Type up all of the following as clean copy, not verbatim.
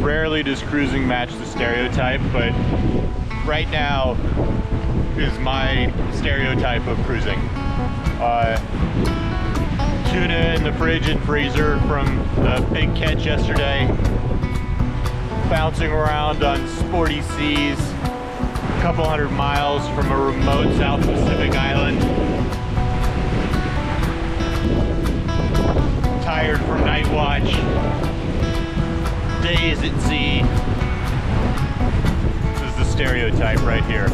Rarely does cruising match the stereotype, but right now is my stereotype of cruising. Tuna in the fridge and freezer from the big catch yesterday. Bouncing around on sporty seas, a couple hundred miles from a remote South Pacific island. Tired from night watch. Days at sea. This is the stereotype right here.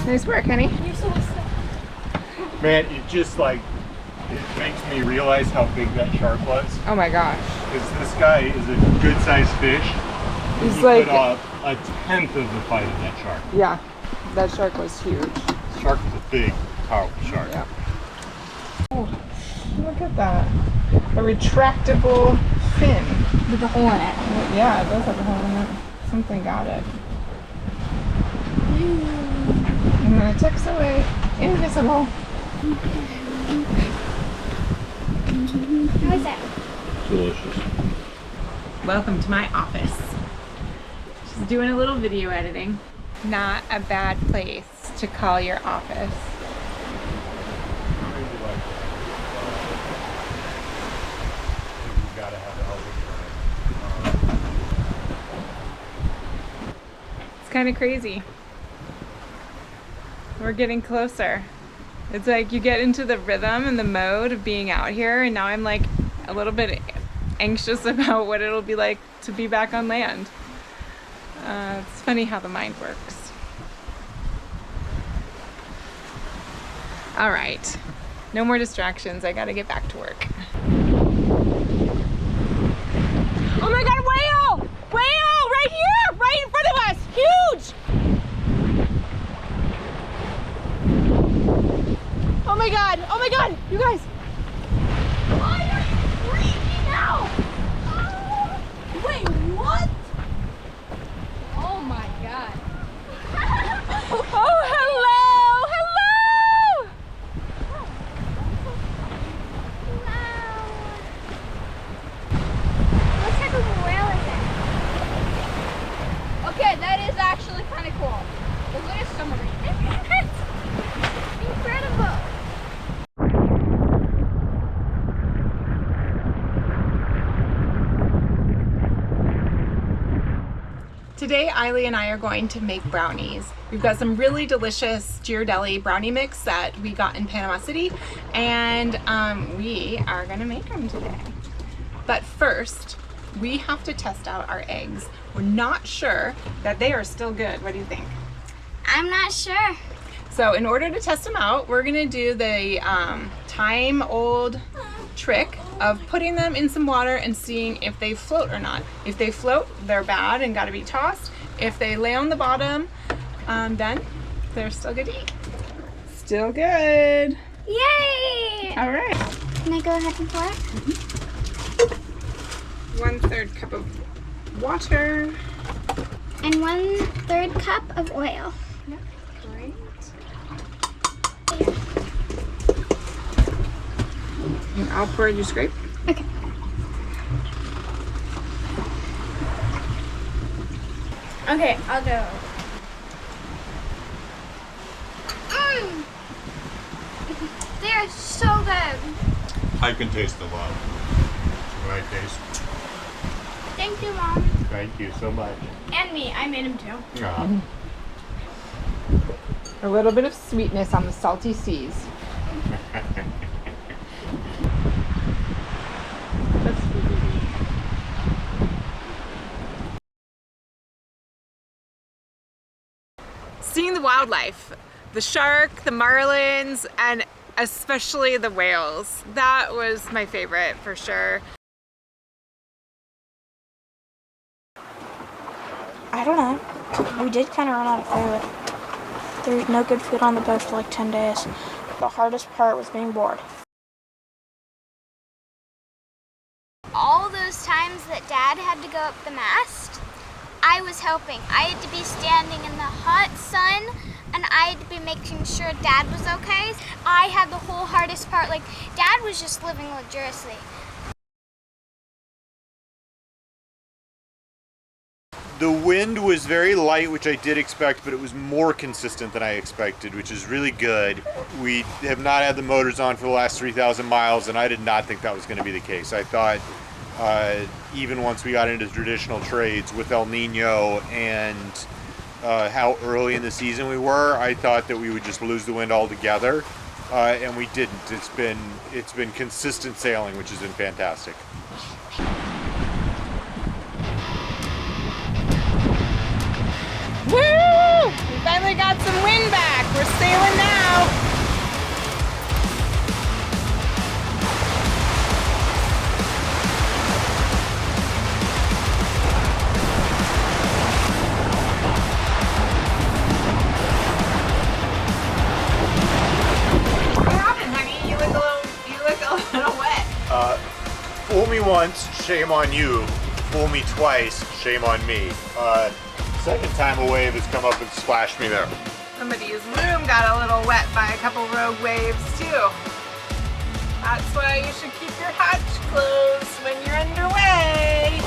Nice work, honey. Man, it just like, it makes me realize how big that shark was. Oh my gosh. Because this guy is a good sized fish. He's he like put off a tenth of the fight of that shark. Yeah, that shark was huge. The shark was a big, powerful shark. Yeah. Oh, look at that. A retractable fin. With a hole in it. Yeah, it does have a hole in it. Something got it. And then it tucks away. Invisible. How is that? Delicious. Welcome to my office. Just doing a little video editing. Not a bad place to call your office. It's kind of crazy. We're getting closer. It's like you get into the rhythm and the mode of being out here, and now I'm like a little bit anxious about what it'll be like to be back on land. It's funny how the mind works. All right, no more distractions. I gotta get back to work. Oh my God, whale! Whale right here, right in front of us, huge! Oh my God, you guys. Why are you freaking out? Wait, what? Oh my God. Oh, hello, hello! Wow. What type of a whale is it? Okay, that is actually kind of cool. Look at his summary. Incredible. Today, Eily and I are going to make brownies. We've got some really delicious Ghirardelli brownie mix that we got in Panama City, and we are gonna make them today. But first, we have to test out our eggs. We're not sure that they are still good. What do you think? I'm not sure. So in order to test them out, we're gonna do the time-old trick of putting them in some water and seeing if they float or not. If they float, they're bad and gotta be tossed. If they lay on the bottom, then they're still good to eat. Still good. Yay! All right. Can I go ahead and pour it? 1/3 cup of water. And 1/3 cup of oil. Yep, great. And I'll pour you scrape. Okay. Okay, I'll go. They are so good. I can taste the love. What I taste. Thank you, Mom. Thank you so much. And me. I made them too. Yeah. A little bit of sweetness on the salty seas. Seeing the wildlife, the shark, the marlins, and especially the whales. That was my favorite for sure. I don't know. We did kind of run out of food. There's no good food on the boat for like 10 days. The hardest part was being bored. All those times that Dad had to go up the mast, I was helping. I had to be standing in the hot sun, and I had to be making sure Dad was okay. I had the whole hardest part. Like, Dad was just living luxuriously. The wind was very light, which I did expect, but it was more consistent than I expected, which is really good. We have not had the motors on for the last 3,000 miles, and I did not think that was going to be the case. I thought even once we got into traditional trades with El Nino and how early in the season we were, I thought that we would just lose the wind altogether, and we didn't. It's been consistent sailing, which has been fantastic. Woo! We finally got some wind back. We're sailing now. What happened, honey? You look a little wet. Fool me once, shame on you. Fool me twice, shame on me. Second time a wave has come up and splashed me there. Somebody's room got a little wet by a couple rogue waves too. That's why you should keep your hatch closed when you're underway.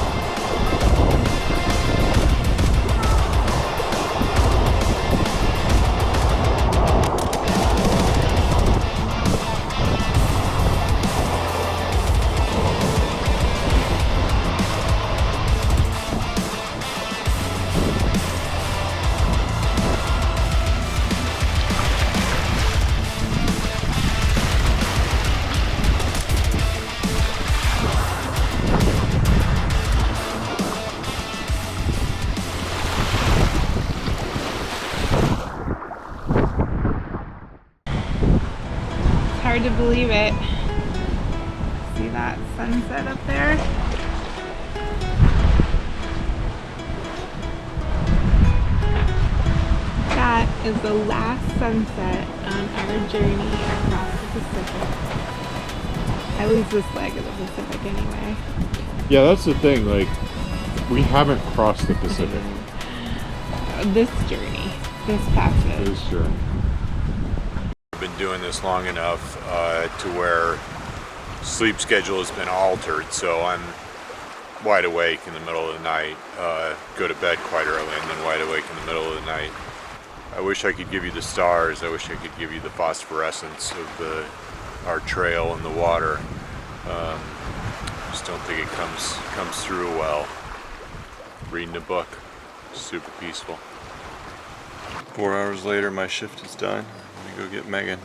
Hard to believe it. See that sunset up there? That is the last sunset on our journey across the Pacific. At least this leg of the Pacific anyway. Yeah, that's the thing, like, we haven't crossed the Pacific. This journey, this passage. This journey. I've been doing this long enough to where sleep schedule has been altered, so I'm wide awake in the middle of the night, go to bed quite early, and then wide awake in the middle of the night. I wish I could give you the stars. I wish I could give you the phosphorescence of our trail in the water. Just don't think it comes through well. Reading a book, super peaceful. 4 hours later, my shift is done. Let me go get Megan.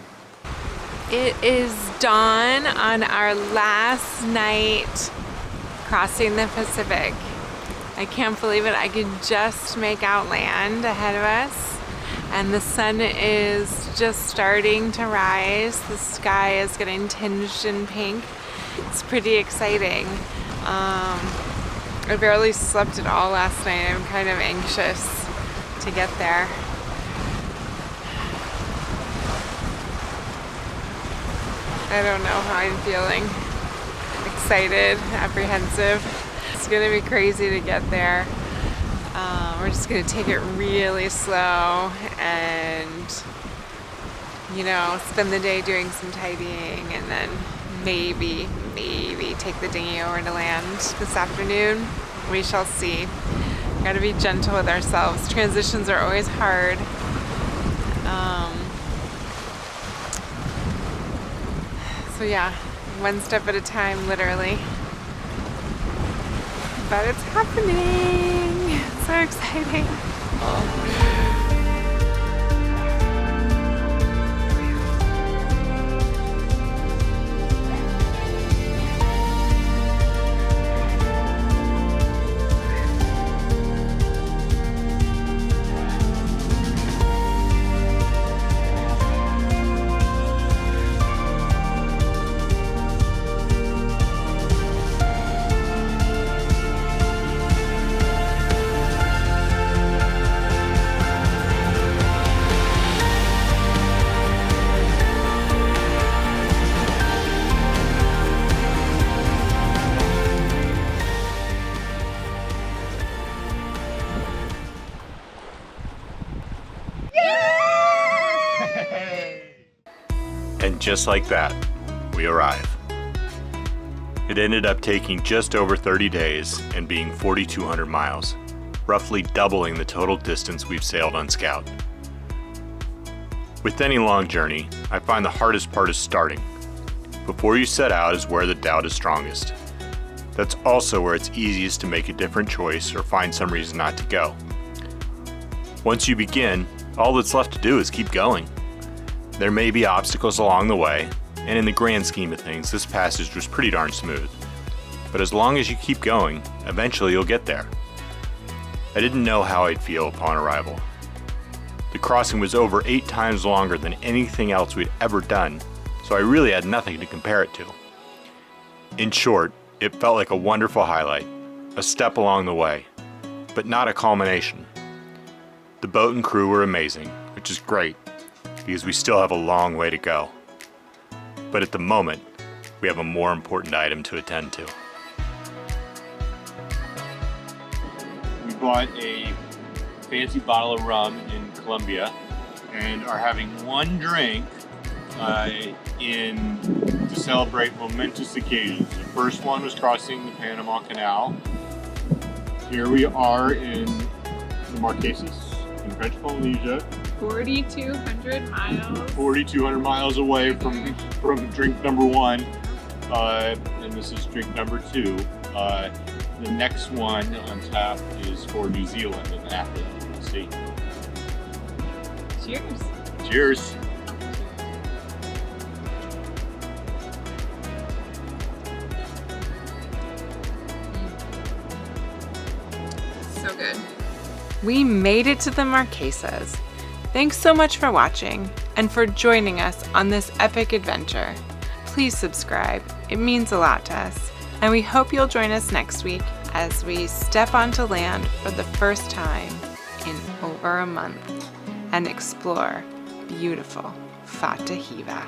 It is dawn on our last night crossing the Pacific. I can't believe it. I can just make out land ahead of us, and the sun is just starting to rise. The sky is getting tinged in pink. It's pretty exciting. I barely slept at all last night. I'm kind of anxious to get there. I don't know how I'm feeling. Excited, apprehensive. It's gonna be crazy to get there. We're just gonna take it really slow and, you know, spend the day doing some tidying and then maybe take the dinghy over to land this afternoon. We shall see. Gotta be gentle with ourselves. Transitions are always hard. So yeah, one step at a time, literally. But it's happening. So exciting. And just like that, we arrive. It ended up taking just over 30 days and being 4,200 miles, roughly doubling the total distance we've sailed on Scout. With any long journey, I find the hardest part is starting. Before you set out is where the doubt is strongest. That's also where it's easiest to make a different choice or find some reason not to go. Once you begin, all that's left to do is keep going. There may be obstacles along the way, and in the grand scheme of things, this passage was pretty darn smooth. But as long as you keep going, eventually you'll get there. I didn't know how I'd feel upon arrival. The crossing was over 8 times longer than anything else we'd ever done, so I really had nothing to compare it to. In short, it felt like a wonderful highlight, a step along the way, but not a culmination. The boat and crew were amazing, which is great, because we still have a long way to go. But at the moment, we have a more important item to attend to. We bought a fancy bottle of rum in Colombia and are having one drink to celebrate momentous occasions. The first one was crossing the Panama Canal. Here we are in the Marquesas in French Polynesia. 4,200 miles. 4,200 miles away from drink number 1, and this is drink number 2. The next one on tap is for New Zealand, and then after that we'll see. Cheers. Cheers. So good. We made it to the Marquesas. Thanks so much for watching and for joining us on this epic adventure. Please subscribe, it means a lot to us, and we hope you'll join us next week as we step onto land for the first time in over a month and explore beautiful Fatahila.